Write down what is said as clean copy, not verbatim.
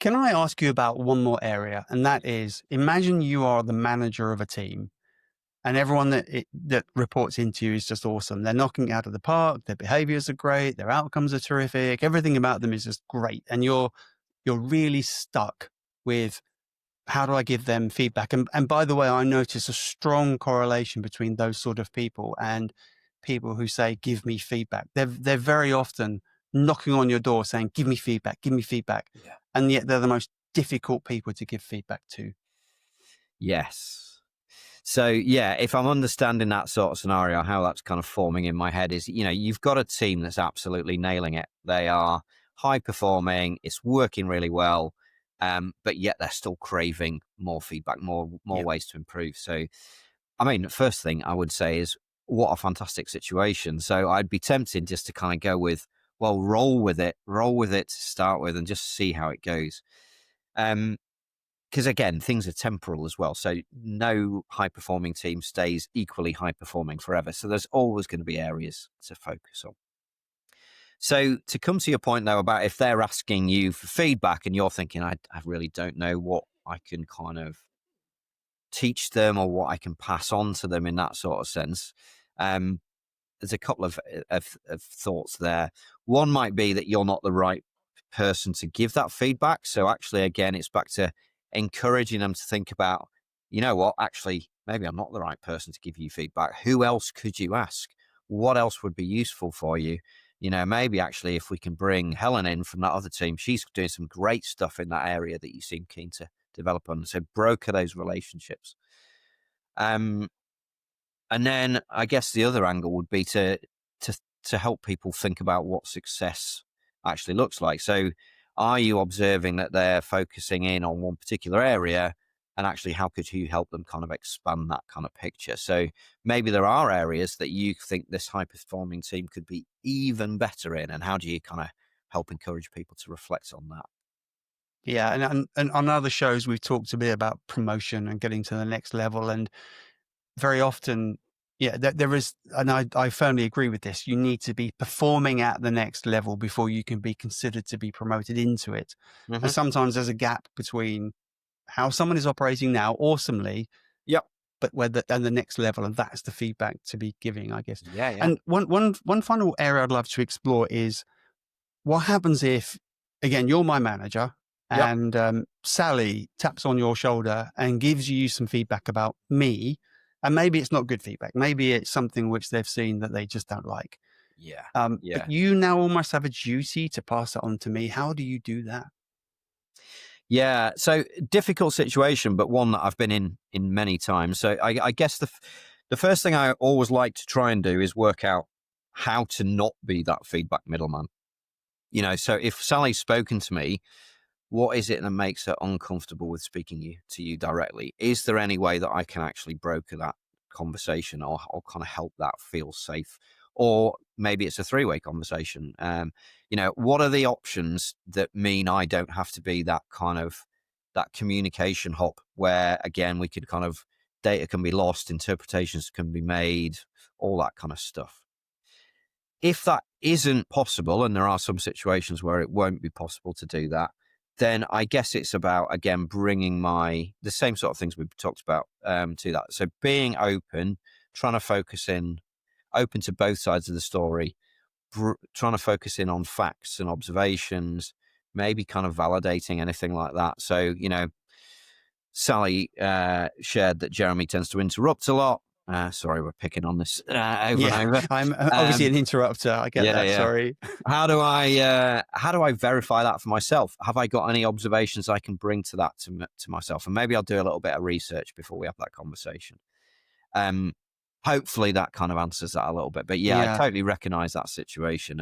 Can I ask you about one more area? And that is, imagine you are the manager of a team and everyone that reports into you is just awesome. They're knocking it out of the park. Their behaviors are great. Their outcomes are terrific. Everything about them is just great. And you're really stuck with, how do I give them feedback? And by the way, I notice a strong correlation between those sort of people and people who say, give me feedback. They're very often knocking on your door saying, give me feedback, give me feedback. Yeah. And yet they're the most difficult people to give feedback to. Yes. So yeah, if I'm understanding that sort of scenario, how that's kind of forming in my head is, you've got a team that's absolutely nailing it. They are high performing. It's working really well. But yet they're still craving more feedback, more ways to improve. So, I mean, the first thing I would say is, what a fantastic situation. So I'd be tempted just to kind of go with, well, roll with it to start with and just see how it goes. Because again, things are temporal as well. So no high performing team stays equally high performing forever. So there's always going to be areas to focus on. So to come to your point though, about if they're asking you for feedback and you're thinking, I really don't know what I can kind of teach them or what I can pass on to them in that sort of sense. There's a couple of thoughts there. One might be that you're not the right person to give that feedback. So actually, again, it's back to encouraging them to think about, you know what, actually, maybe I'm not the right person to give you feedback. Who else could you ask? What else would be useful for you? Maybe actually if we can bring Helen in from that other team, she's doing some great stuff in that area that you seem keen to develop on. So broker those relationships. And then I guess the other angle would be to help people think about what success actually looks like. So are you observing that they're focusing in on one particular area, and actually how could you help them kind of expand that kind of picture? So maybe there are areas that you think this high performing team could be even better in, and how do you kind of help encourage people to reflect on that? Yeah. And on other shows, we've talked a bit about promotion and getting to the next level. And very often, yeah, there is, and I firmly agree with this. You need to be performing at the next level before you can be considered to be promoted into it. Mm-hmm. And sometimes there's a gap between how someone is operating now awesomely, Yep. but and the next level, and that's the feedback to be giving, I guess. Yeah. And one final area I'd love to explore is, what happens if, again, you're my manager Yep. and Sally taps on your shoulder and gives you some feedback about me, and maybe it's not good feedback. Maybe it's something which they've seen that they just don't like. Yeah. But you now almost have a duty to pass it on to me. How do you do that? Yeah, so difficult situation, but one that I've been in many times. So I guess the first thing I always like to try and do is work out how to not be that feedback middleman. So if Sally's spoken to me, what is it that makes her uncomfortable with speaking to you directly? Is there any way that I can actually broker that conversation or kind of help that feel safe? Or maybe it's a three-way conversation. What are the options that mean I don't have to be that kind of that communication hop where, again, we could kind of data can be lost, interpretations can be made, all that kind of stuff. If that isn't possible, and there are some situations where it won't be possible to do that, then I guess it's about, again, bringing the same sort of things we've talked about to that. So being open, trying to focus in, open to both sides of the story, trying to focus in on facts and observations, maybe kind of validating anything like that. So, Sally shared that Jeremy tends to interrupt a lot. Sorry, we're picking on this over and over. I'm obviously an interrupter. I get that. Yeah. Sorry. How do I verify that for myself? Have I got any observations I can bring to that to myself? And maybe I'll do a little bit of research before we have that conversation. Hopefully that kind of answers that a little bit. But yeah, I totally recognize that situation. And